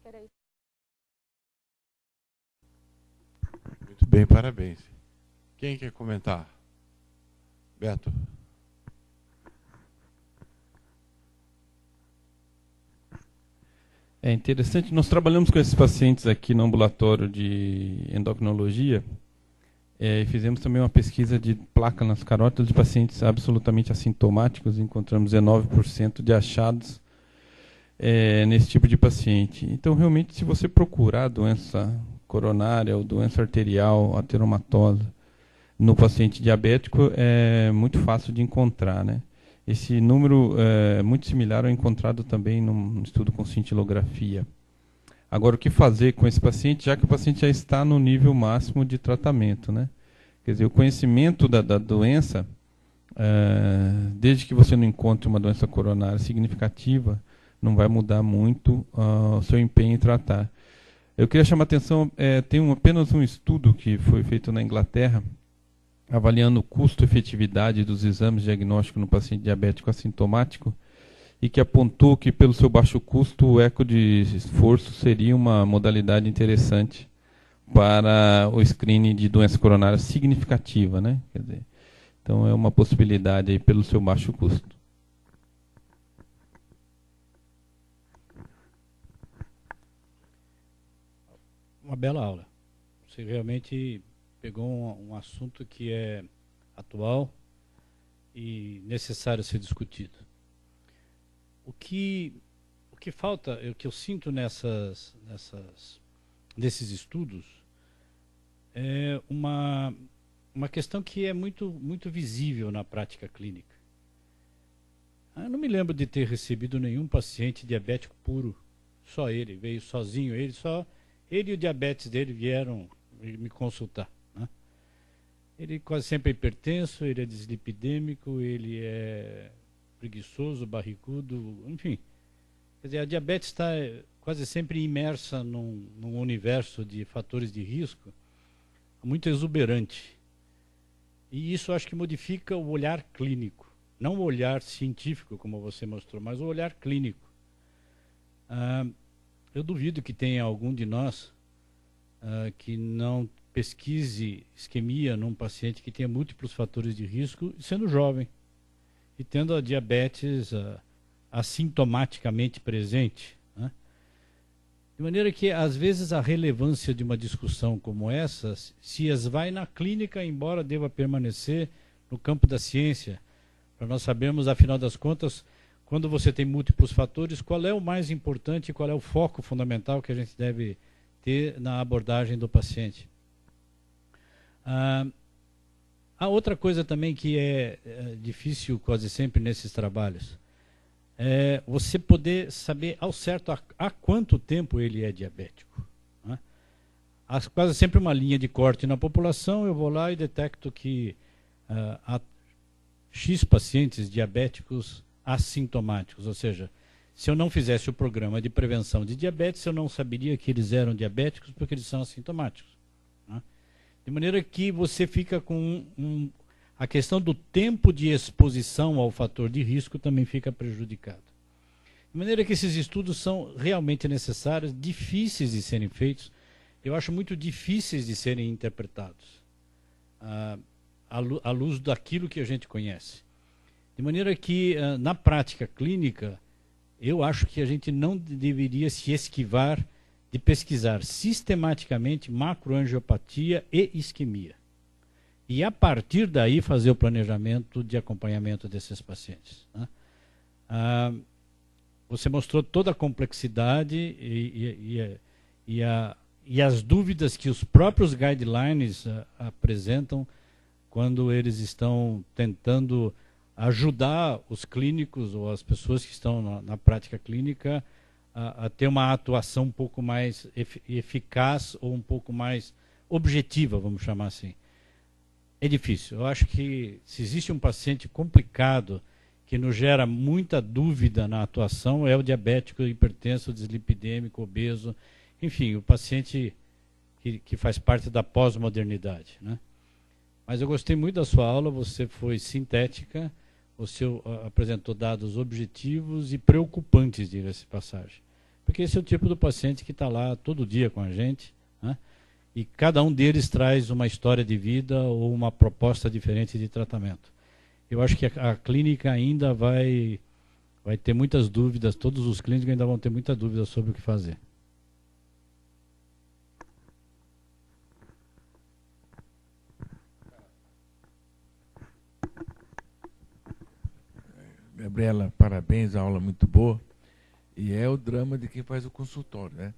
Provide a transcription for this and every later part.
Peraí. Muito bem, parabéns. Quem quer comentar? Beto. É interessante, nós trabalhamos com esses pacientes aqui no ambulatório de endocrinologia e fizemos também uma pesquisa de placa nas carótidas de pacientes absolutamente assintomáticos, encontramos 19% de achados nesse tipo de paciente. Então, realmente, se você procurar doença coronária ou doença arterial, ateromatosa, no paciente diabético, é muito fácil de encontrar, né? Esse número é muito similar ao encontrado também num estudo com cintilografia. Agora, o que fazer com esse paciente, já que o paciente já está no nível máximo de tratamento, né? Quer dizer, o conhecimento da doença, desde que você não encontre uma doença coronária significativa, não vai mudar muito o seu empenho em tratar. Eu queria chamar a atenção, tem apenas um estudo que foi feito na Inglaterra, avaliando o custo-efetividade dos exames diagnósticos no paciente diabético assintomático, e que apontou que, pelo seu baixo custo, o eco de esforço seria uma modalidade interessante para o screening de doença coronária significativa, né? Quer dizer, então é uma possibilidade aí pelo seu baixo custo. Uma bela aula. Você realmente pegou um assunto que é atual e necessário ser discutido. O que falta, o que eu sinto nesses estudos é uma questão que é muito visível na prática clínica. Eu não me lembro de ter recebido nenhum paciente diabético puro, só ele, veio sozinho, ele e o diabetes dele vieram me consultar. Ele quase sempre é hipertenso, ele é dislipidêmico, ele é preguiçoso, barrigudo, enfim. Quer dizer, a diabetes está quase sempre imersa num universo de fatores de risco muito exuberante. E isso acho que modifica o olhar clínico. Não o olhar científico, como você mostrou, mas o olhar clínico. Eu duvido que tenha algum de nós que não pesquise isquemia num paciente que tenha múltiplos fatores de risco, sendo jovem e tendo a diabetes assintomaticamente presente. Né? De maneira que, às vezes, a relevância de uma discussão como essa se esvai na clínica, embora deva permanecer no campo da ciência, para nós sabermos, afinal das contas, quando você tem múltiplos fatores, qual é o mais importante, qual é o foco fundamental que a gente deve ter na abordagem do paciente. A outra coisa também que é difícil quase sempre nesses trabalhos é você poder saber ao certo há quanto tempo ele é diabético. Né? Há quase sempre uma linha de corte na população, eu vou lá e detecto que há X pacientes diabéticos assintomáticos, ou seja, se eu não fizesse o programa de prevenção de diabetes, eu não saberia que eles eram diabéticos porque eles são assintomáticos. Né? De maneira que você fica com a questão do tempo de exposição ao fator de risco também fica prejudicado. De maneira que esses estudos são realmente necessários, difíceis de serem feitos, eu acho muito difíceis de serem interpretados, à luz daquilo que a gente conhece. De maneira que, na prática clínica, eu acho que a gente não deveria se esquivar de pesquisar sistematicamente macroangiopatia e isquemia. E, a partir daí, fazer o planejamento de acompanhamento desses pacientes. Né? Você mostrou toda a complexidade e as dúvidas que os próprios guidelines apresentam quando eles estão tentando ajudar os clínicos ou as pessoas que estão na prática clínica a ter uma atuação um pouco mais eficaz ou um pouco mais objetiva, vamos chamar assim. É difícil. Eu acho que se existe um paciente complicado que nos gera muita dúvida na atuação, é o diabético, hipertenso, dislipidêmico, obeso, enfim, o paciente que faz parte da pós-modernidade. Né? Mas eu gostei muito da sua aula, você foi sintética, você apresentou dados objetivos e preocupantes, diga-se de passagem. Porque esse é o tipo do paciente que está lá todo dia com a gente, né? E cada um deles traz uma história de vida ou uma proposta diferente de tratamento. Eu acho que a clínica ainda vai ter muitas dúvidas, todos os clínicos ainda vão ter muitas dúvidas sobre o que fazer. Gabriela, parabéns, a aula muito boa. E é o drama de quem faz o consultório, né?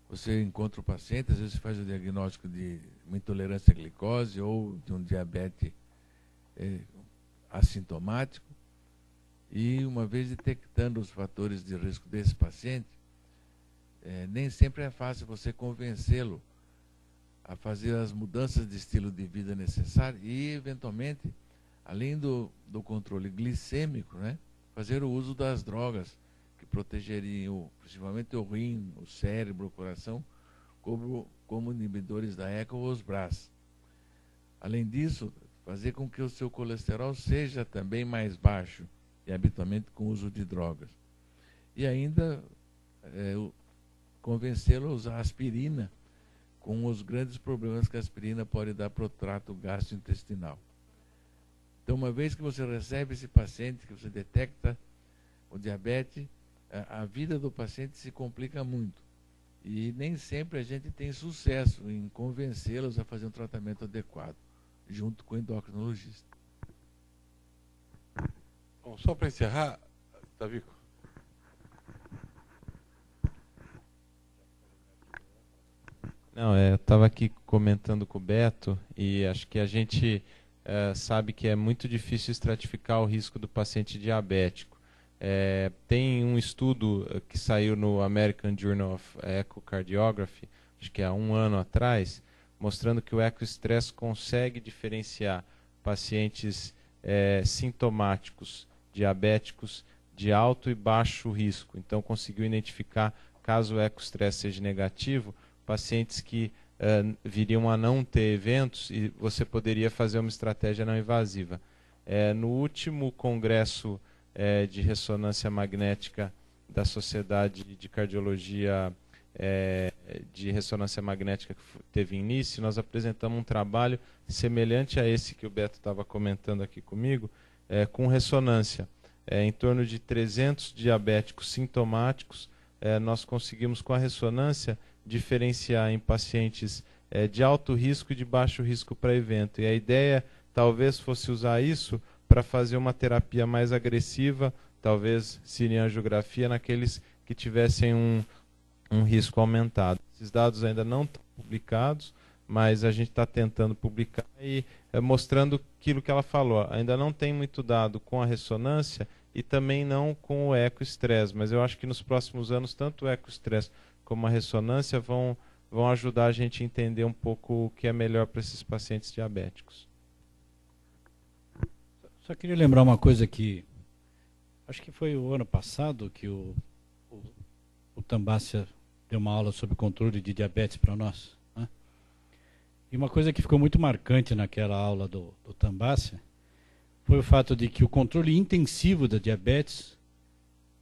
Você encontra o paciente, às vezes faz o diagnóstico de uma intolerância à glicose ou de um diabetes assintomático, e uma vez detectando os fatores de risco desse paciente, nem sempre é fácil você convencê-lo a fazer as mudanças de estilo de vida necessárias e, eventualmente, além do controle glicêmico, né, fazer o uso das drogas que protegeriam principalmente o rim, o cérebro, o coração, como inibidores da ECA ou os BRAS. Além disso, fazer com que o seu colesterol seja também mais baixo, e habitualmente com o uso de drogas. E ainda convencê-lo a usar aspirina, com os grandes problemas que a aspirina pode dar para o trato gastrointestinal. Então, uma vez que você recebe esse paciente, que você detecta o diabetes, a vida do paciente se complica muito. E nem sempre a gente tem sucesso em convencê-los a fazer um tratamento adequado, junto com o endocrinologista. Bom, só para encerrar, Tavico. Não, eu estava aqui comentando com o Beto e acho que a gente sabe que é muito difícil estratificar o risco do paciente diabético. Tem um estudo que saiu no American Journal of Echocardiography, acho que há 1 ano atrás, mostrando que o ecoestresse consegue diferenciar pacientes sintomáticos diabéticos de alto e baixo risco. Então, conseguiu identificar, caso o ecoestresse seja negativo, pacientes que viriam a não ter eventos e você poderia fazer uma estratégia não invasiva. No último congresso de ressonância magnética da Sociedade de Cardiologia de Ressonância Magnética que teve início, nós apresentamos um trabalho semelhante a esse que o Beto estava comentando aqui comigo, com ressonância. Em torno de 300 diabéticos sintomáticos, nós conseguimos com a ressonância diferenciar em pacientes de alto risco e de baixo risco para evento. E a ideia talvez fosse usar isso para fazer uma terapia mais agressiva, talvez cineangiografia, naqueles que tivessem um risco aumentado. Esses dados ainda não estão publicados, mas a gente está tentando publicar e mostrando aquilo que ela falou. Ainda não tem muito dado com a ressonância e também não com o ecoestresse, mas eu acho que nos próximos anos, tanto o ecoestresse como a ressonância vão ajudar a gente a entender um pouco o que é melhor para esses pacientes diabéticos. Só queria lembrar uma coisa que, acho que foi o ano passado que o Tambácia deu uma aula sobre controle de diabetes para nós, né? E uma coisa que ficou muito marcante naquela aula do Tambácia foi o fato de que o controle intensivo da diabetes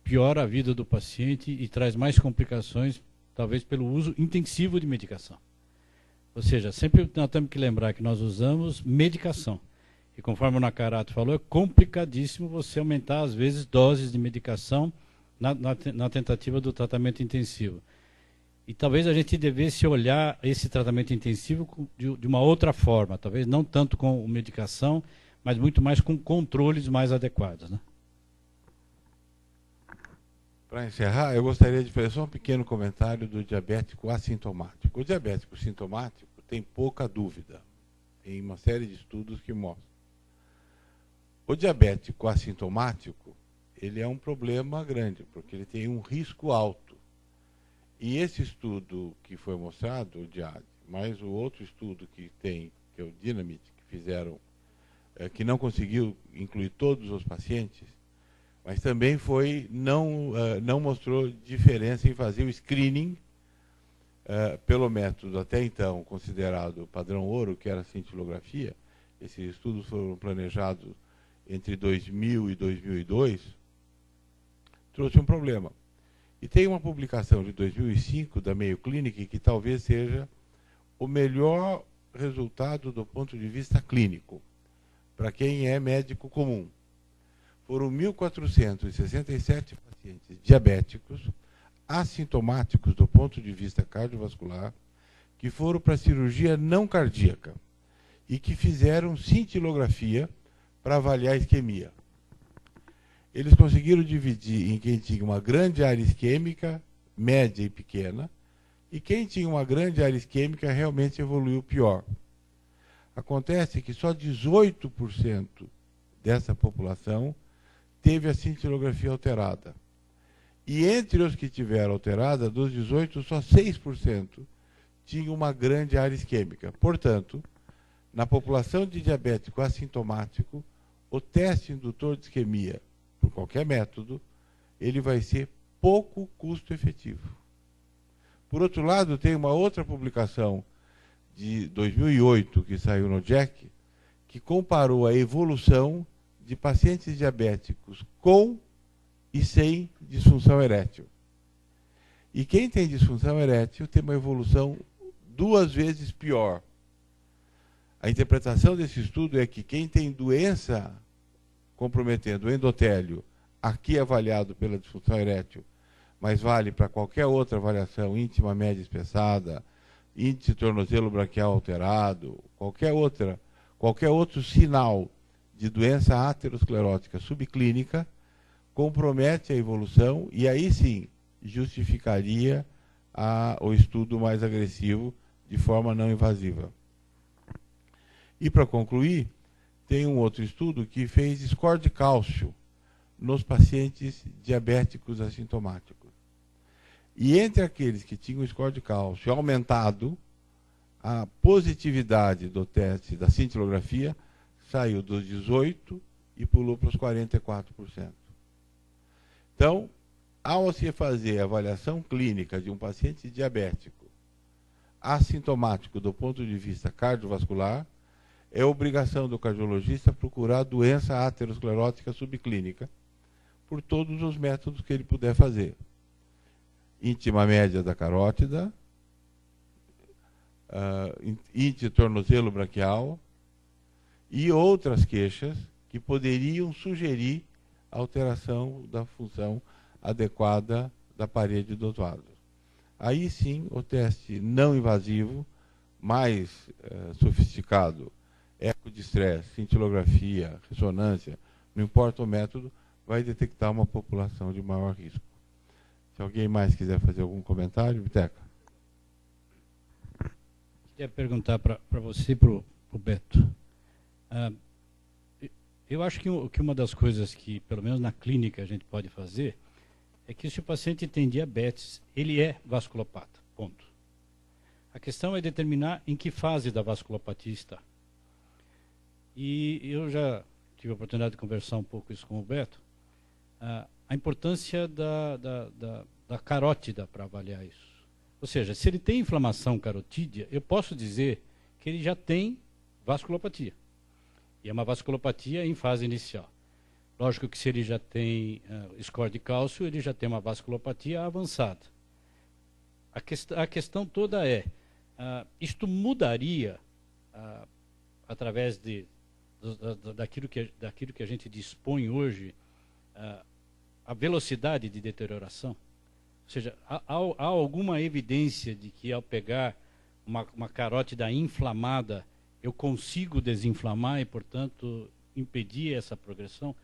piora a vida do paciente e traz mais complicações, talvez pelo uso intensivo de medicação. Ou seja, sempre nós temos que lembrar que nós usamos medicação. E conforme o Nakarato falou, é complicadíssimo você aumentar, às vezes, doses de medicação na tentativa do tratamento intensivo. E talvez a gente devesse olhar esse tratamento intensivo de uma outra forma, talvez não tanto com medicação, mas muito mais com controles mais adequados, né? Para encerrar, eu gostaria de fazer só um pequeno comentário do diabético assintomático. O diabético sintomático tem pouca dúvida. Tem uma série de estudos que mostram. O diabético assintomático, ele é um problema grande, porque ele tem um risco alto. E esse estudo que foi mostrado, o DIAD, mais o outro estudo que tem, que é o Dynamit, que fizeram, que não conseguiu incluir todos os pacientes, mas também não mostrou diferença em fazer o screening pelo método até então considerado padrão ouro, que era a cintilografia. Esses estudos foram planejados entre 2000 e 2002, trouxe um problema. E tem uma publicação de 2005 da Mayo Clinic que talvez seja o melhor resultado do ponto de vista clínico, para quem é médico comum. Foram 1.467 pacientes diabéticos, assintomáticos do ponto de vista cardiovascular, que foram para cirurgia não cardíaca e que fizeram cintilografia para avaliar a isquemia. Eles conseguiram dividir em quem tinha uma grande área isquêmica, média e pequena, e quem tinha uma grande área isquêmica realmente evoluiu pior. Acontece que só 18% dessa população teve a cintilografia alterada. E entre os que tiveram alterada, dos 18, só 6% tinham uma grande área isquêmica. Portanto, na população de diabético assintomático, o teste indutor de isquemia, por qualquer método, ele vai ser pouco custo efetivo. Por outro lado, tem uma outra publicação de 2008 que saiu no JACC, que comparou a evolução de pacientes diabéticos com e sem disfunção erétil. E quem tem disfunção erétil tem uma evolução 2 vezes pior. A interpretação desse estudo é que quem tem doença comprometendo o endotélio, aqui avaliado pela disfunção erétil, mas vale para qualquer outra avaliação íntima, média espessada, índice tornozelo braquial alterado, qualquer outro sinal de doença aterosclerótica subclínica, compromete a evolução e aí sim justificaria o estudo mais agressivo de forma não invasiva. E para concluir, tem um outro estudo que fez score de cálcio nos pacientes diabéticos assintomáticos. E entre aqueles que tinham score de cálcio aumentado, a positividade do teste da cintilografia saiu dos 18% e pulou para os 44%. Então, ao se fazer a avaliação clínica de um paciente diabético assintomático do ponto de vista cardiovascular, é obrigação do cardiologista procurar doença aterosclerótica subclínica por todos os métodos que ele puder fazer. Íntima média da carótida, índice tornozelo braquial e outras queixas que poderiam sugerir alteração da função adequada da parede do vaso. Aí sim, o teste não invasivo, mais sofisticado, eco de estresse, cintilografia, ressonância, não importa o método, vai detectar uma população de maior risco. Se alguém mais quiser fazer algum comentário, Biteca. Queria perguntar para você e para o Beto. Eu acho que uma das coisas que, pelo menos na clínica, a gente pode fazer é que se o paciente tem diabetes, ele é vasculopata, ponto. A questão é determinar em que fase da vasculopatia está. E eu já tive a oportunidade de conversar um pouco isso com o Beto, a importância da carótida para avaliar isso. Ou seja, se ele tem inflamação carotídea, eu posso dizer que ele já tem vasculopatia. E é uma vasculopatia em fase inicial. Lógico que se ele já tem score de cálcio, ele já tem uma vasculopatia avançada. A questão toda é, isto mudaria, através daquilo que a gente dispõe hoje, a velocidade de deterioração? Ou seja, há alguma evidência de que ao pegar uma carótida inflamada, eu consigo desinflamar e, portanto, impedir essa progressão?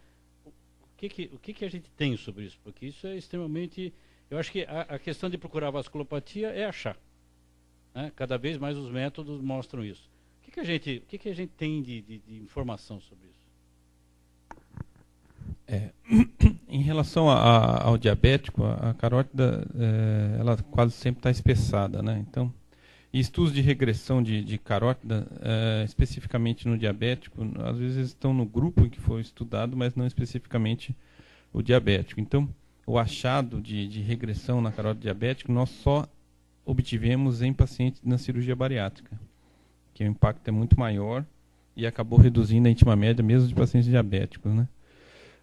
O que a gente tem sobre isso? Porque isso é extremamente... Eu acho que a questão de procurar vasculopatia é achar. Né? Cada vez mais os métodos mostram isso. O que a gente tem de informação sobre isso? Em relação ao diabético, a carótida ela quase sempre está espessada, né? Então, estudos de regressão de carótida, especificamente no diabético, às vezes estão no grupo que foi estudado, mas não especificamente o diabético. Então, o achado de regressão na carótida diabética, nós só obtivemos em pacientes na cirurgia bariátrica, que o impacto é muito maior e acabou reduzindo a íntima média mesmo de pacientes diabéticos, né?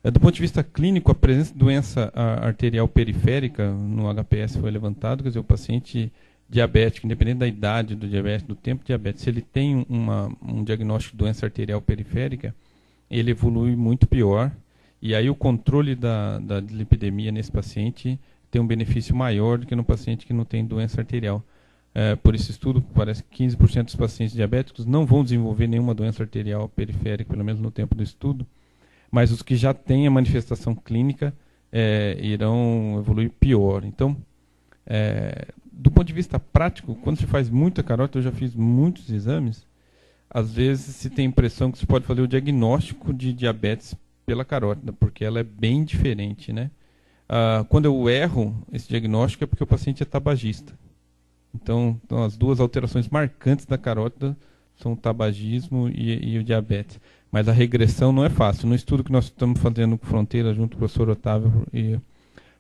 Do ponto de vista clínico, a presença de doença arterial periférica no HPS foi levantado, quer dizer, o paciente diabético, independente da idade do diabético, do tempo de diabetes, se ele tem um diagnóstico de doença arterial periférica, ele evolui muito pior, e aí o controle da lipidemia nesse paciente tem um benefício maior do que no paciente que não tem doença arterial. Por esse estudo, parece que 15% dos pacientes diabéticos não vão desenvolver nenhuma doença arterial periférica, pelo menos no tempo do estudo, mas os que já têm a manifestação clínica irão evoluir pior. Então, do ponto de vista prático, quando se faz muita carótida, eu já fiz muitos exames, às vezes se tem a impressão que se pode fazer o diagnóstico de diabetes pela carótida, porque ela é bem diferente, né? Quando eu erro esse diagnóstico é porque o paciente é tabagista. Então as duas alterações marcantes da carótida são o tabagismo e o diabetes. Mas a regressão não é fácil. No estudo que nós estamos fazendo com Fronteira, junto com o professor Otávio e o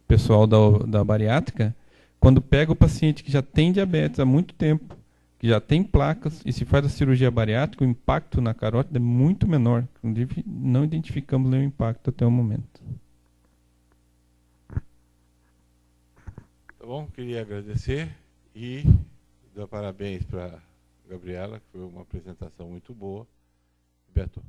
pessoal da bariátrica, quando pega o paciente que já tem diabetes há muito tempo, que já tem placas, e se faz a cirurgia bariátrica, o impacto na carótida é muito menor. Inclusive, não identificamos nenhum impacto até o momento. Tá bom, queria agradecer e dar parabéns para a Gabriela, que foi uma apresentação muito boa. Beto.